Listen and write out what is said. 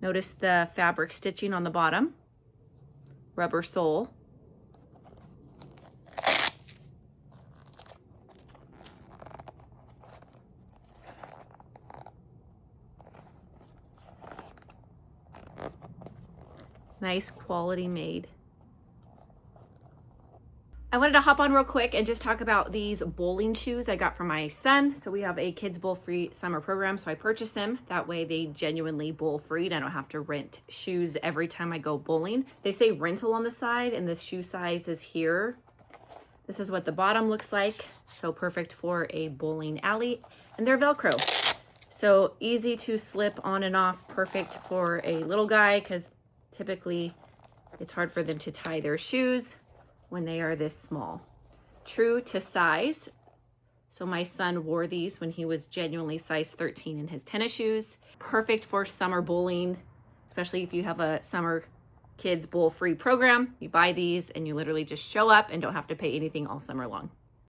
Notice the fabric stitching on the bottom, rubber sole. Nice quality made. I wanted to hop on real quick and just talk about these bowling shoes I got from my son. So we have a kids bowl free summer program, so I purchased them. That way they genuinely bowl free and I don't have to rent shoes every time I go bowling. They say rental on the side and this shoe size is here. This is what the bottom looks like. So perfect for a bowling alley, and they're Velcro. So easy to slip on and off, perfect for a little guy because typically it's hard for them to tie their shoes when they are this small. True to size. So my son wore these when he was genuinely size 13 in his tennis shoes. Perfect for summer bowling, especially if you have a summer kids bowl free program. You buy these and you literally just show up and don't have to pay anything all summer long.